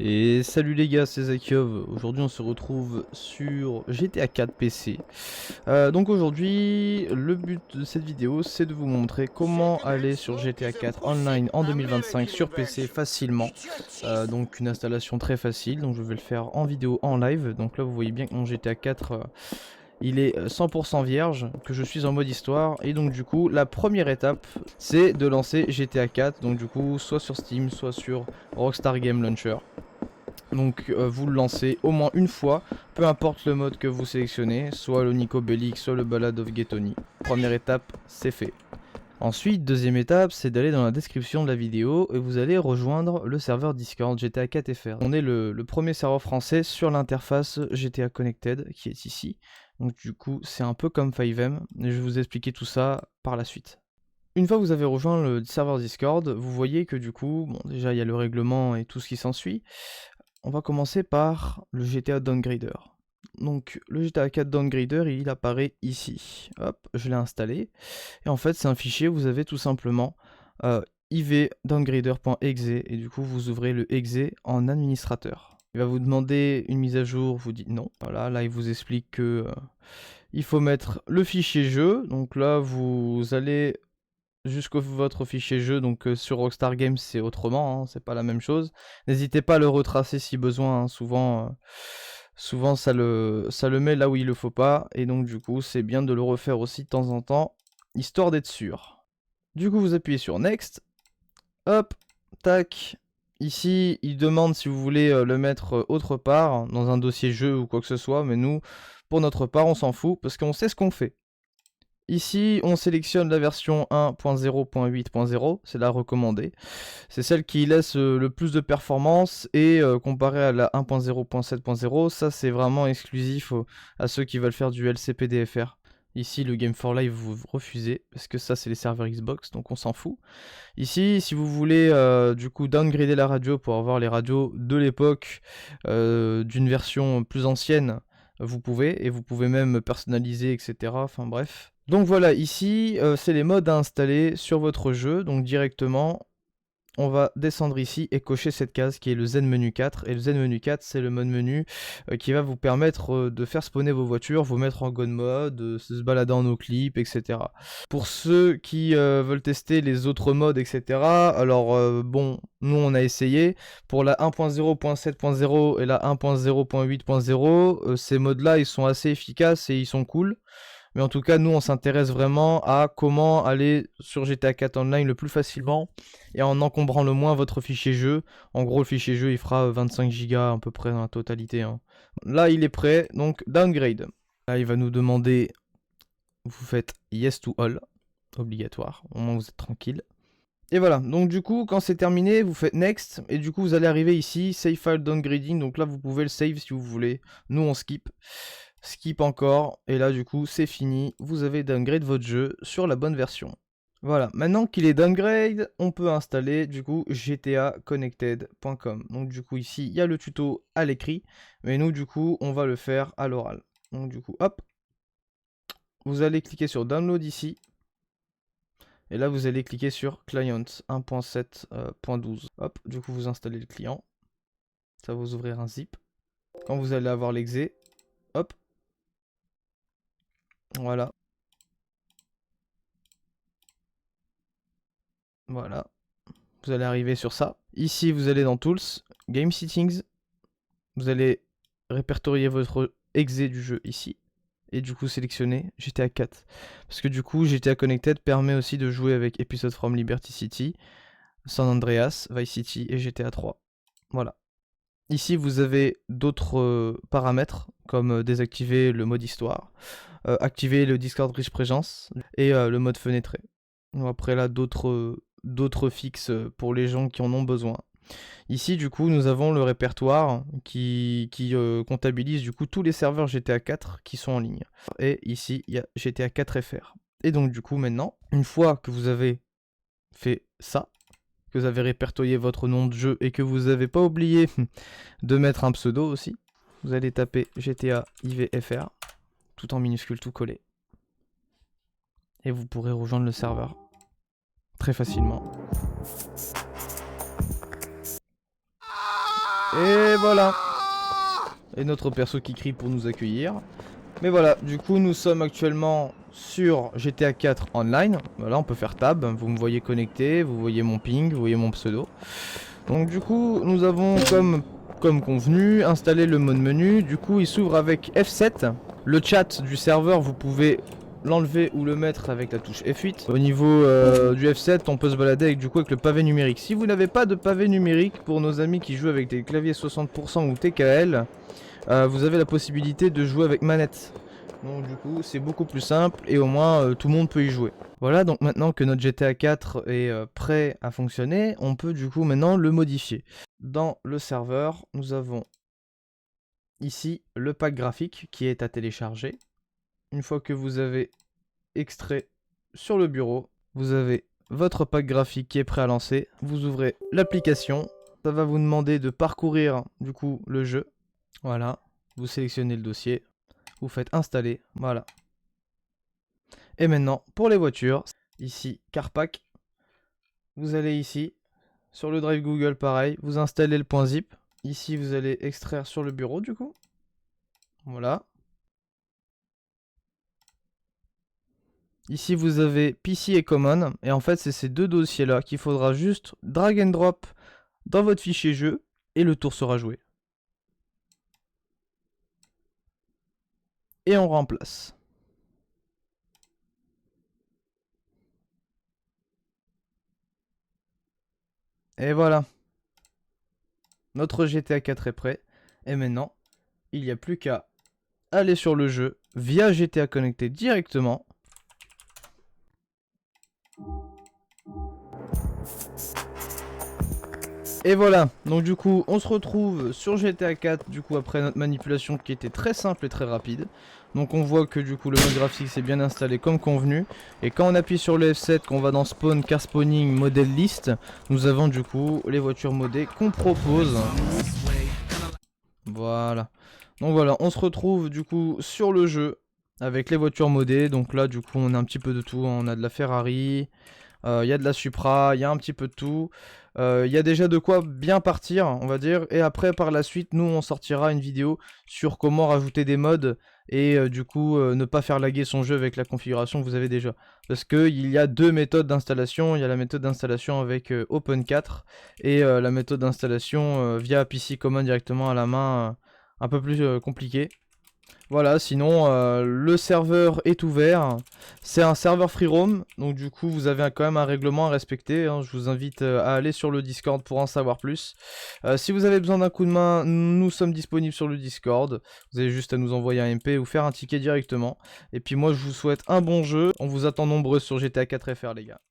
Et salut les gars, c'est Zakiov. Aujourd'hui on se retrouve sur GTA 4 PC. Donc aujourd'hui, le but de cette vidéo c'est de vous montrer comment aller sur GTA 4 Online en 2025 sur PC facilement. Donc une installation très facile, donc je vais le faire en vidéo en live. Donc là vous voyez bien que mon GTA 4 il est 100% vierge, que je suis en mode histoire. Et donc du coup la première étape c'est de lancer GTA 4. Donc du coup soit sur Steam, soit sur Rockstar Game Launcher. Donc vous le lancez au moins une fois, peu importe le mode que vous sélectionnez, soit le Nico Bellic, soit le Ballad of Ghetto-Knee. Première étape, c'est fait. Ensuite, deuxième étape, c'est d'aller dans la description de la vidéo et vous allez rejoindre le serveur Discord GTA 4 FR. On est le premier serveur français sur l'interface GTA Connected qui est ici. Donc du coup, c'est un peu comme 5M et je vais vous expliquer tout ça par la suite. Une fois que vous avez rejoint le serveur Discord, vous voyez que du coup, bon déjà il y a le règlement et tout ce qui s'ensuit. On va commencer par le GTA Downgrader. Donc le GTA 4 Downgrader, il apparaît ici. Hop, je l'ai installé. Et en fait, c'est un fichier, vous avez tout simplement ivdowngrader.exe et du coup, vous ouvrez le exe en administrateur. Il va vous demander une mise à jour, vous dites non. Voilà, là, il vous explique que il faut mettre le fichier jeu. Donc là, vous allez jusqu'au votre fichier jeu, donc sur Rockstar Games c'est autrement, hein, c'est pas la même chose. N'hésitez pas à le retracer si besoin, hein, souvent ça le met là où il le faut pas, et donc du coup c'est bien de le refaire aussi de temps en temps, histoire d'être sûr. Du coup vous appuyez sur Next, hop, tac, ici il demande si vous voulez le mettre autre part, dans un dossier jeu ou quoi que ce soit, mais nous, pour notre part on s'en fout, parce qu'on sait ce qu'on fait. Ici, on sélectionne la version 1.0.8.0, c'est la recommandée. C'est celle qui laisse le plus de performance et comparé à la 1.0.7.0, ça c'est vraiment exclusif à ceux qui veulent faire du LCPDFR. Ici, le Game for Live, vous refusez, parce que ça c'est les serveurs Xbox, donc on s'en fout. Ici, si vous voulez du coup downgrader la radio pour avoir les radios de l'époque d'une version plus ancienne, vous pouvez, et vous pouvez même personnaliser, etc. Enfin bref. Donc voilà, ici, c'est les modes à installer sur votre jeu. Donc directement, on va descendre ici et cocher cette case qui est le Zen Menu 4. Et le Zen Menu 4, c'est le mode menu qui va vous permettre de faire spawner vos voitures, vous mettre en God mode, se balader en no clip, etc. Pour ceux qui veulent tester les autres modes, etc. Alors bon, nous on a essayé. Pour la 1.0.7.0 et la 1.0.8.0, ces modes-là, ils sont assez efficaces et ils sont cool. Mais en tout cas, nous, on s'intéresse vraiment à comment aller sur GTA 4 Online le plus facilement et en encombrant le moins votre fichier jeu. En gros, le fichier jeu, il fera 25 Go à peu près dans la totalité, hein. Là, il est prêt, donc downgrade. Là, il va nous demander, vous faites yes to all, obligatoire, au moins vous êtes tranquille. Et voilà, donc du coup, quand c'est terminé, vous faites next, et du coup, vous allez arriver ici, save file downgrading, donc là, vous pouvez le save si vous voulez. Nous, on skip. Skip encore, et là du coup c'est fini, vous avez downgrade votre jeu sur la bonne version. Voilà, maintenant qu'il est downgrade, on peut installer du coup gtaconnected.com. Donc du coup ici il y a le tuto à l'écrit, mais nous du coup on va le faire à l'oral. Donc du coup hop, vous allez cliquer sur download ici, et là vous allez cliquer sur client 1.7.12. Hop, du coup vous installez le client, ça va vous ouvrir un zip. Quand vous allez avoir l'exe, hop, voilà. Voilà. Vous allez arriver sur ça. Ici, vous allez dans Tools, Game Settings. Vous allez répertorier votre exe du jeu ici. Et du coup, sélectionner GTA 4. Parce que du coup, GTA Connected permet aussi de jouer avec Episode from Liberty City, San Andreas, Vice City et GTA 3. Voilà. Ici, vous avez d'autres paramètres, comme désactiver le mode histoire, activer le Discord Rich Présence et le mode fenêtré. Après là, d'autres fixes pour les gens qui en ont besoin. Ici, du coup, nous avons le répertoire qui comptabilise du coup tous les serveurs GTA 4 qui sont en ligne. Et ici, il y a GTA 4 FR. Et donc, du coup, maintenant, une fois que vous avez fait ça, que vous avez répertorié votre nom de jeu et que vous n'avez pas oublié de mettre un pseudo aussi, vous allez taper GTA IVFR, tout en minuscule, tout collé. Et vous pourrez rejoindre le serveur très facilement. Et voilà. Et notre perso qui crie pour nous accueillir. Mais voilà, du coup nous sommes actuellement sur GTA 4 Online. Voilà, on peut faire tab, vous me voyez connecté, vous voyez mon ping, vous voyez mon pseudo. Donc du coup nous avons comme convenu installé le mode menu. Du coup il s'ouvre avec F7. Le chat du serveur vous pouvez l'enlever ou le mettre avec la touche F8. Au niveau du F7 on peut se balader avec le pavé numérique. Si vous n'avez pas de pavé numérique, pour nos amis qui jouent avec des claviers 60% ou TKL, vous avez la possibilité de jouer avec manette. Donc du coup c'est beaucoup plus simple et au moins tout le monde peut y jouer. Voilà, donc maintenant que notre GTA 4 est prêt à fonctionner, on peut du coup maintenant le modifier. Dans le serveur, nous avons ici le pack graphique qui est à télécharger. Une fois que vous avez extrait sur le bureau, vous avez votre pack graphique qui est prêt à lancer. Vous ouvrez l'application, ça va vous demander de parcourir du coup le jeu. Voilà, vous sélectionnez le dossier, vous faites installer, voilà. Et maintenant, pour les voitures, ici, Carpack, vous allez ici, sur le drive Google pareil, vous installez le point zip. Ici, vous allez extraire sur le bureau du coup. Voilà. Ici, vous avez PC et Common, et en fait, c'est ces deux dossiers-là qu'il faudra juste drag and drop dans votre fichier jeu, et le tour sera joué. Et on remplace. Et voilà. Notre GTA 4 est prêt. Et maintenant, il n'y a plus qu'à aller sur le jeu via GTA Connecté directement. Et voilà, donc du coup on se retrouve sur GTA 4 du coup après notre manipulation qui était très simple et très rapide. Donc on voit que du coup le mode graphique s'est bien installé comme convenu. Et quand on appuie sur le F7, qu'on va dans Spawn, Car Spawning, Model List, nous avons du coup les voitures modées qu'on propose. Voilà. Donc voilà, on se retrouve du coup sur le jeu avec les voitures modées. Donc là du coup on a un petit peu de tout, on a de la Ferrari, il y a de la Supra, il y a un petit peu de tout. Il y a déjà de quoi bien partir, on va dire. Et après, par la suite, nous, on sortira une vidéo sur comment rajouter des mods et du coup, ne pas faire laguer son jeu avec la configuration que vous avez déjà. Parce qu'il y a deux méthodes d'installation. Il y a la méthode d'installation avec Open4 et la méthode d'installation via PC Common directement à la main, un peu plus compliqué. Voilà, sinon le serveur est ouvert, c'est un serveur free roam, donc du coup vous avez quand même un règlement à respecter, hein. Je vous invite à aller sur le Discord pour en savoir plus. Si vous avez besoin d'un coup de main, nous sommes disponibles sur le Discord, vous avez juste à nous envoyer un MP ou faire un ticket directement. Et puis moi je vous souhaite un bon jeu, on vous attend nombreux sur GTA 4 FR les gars.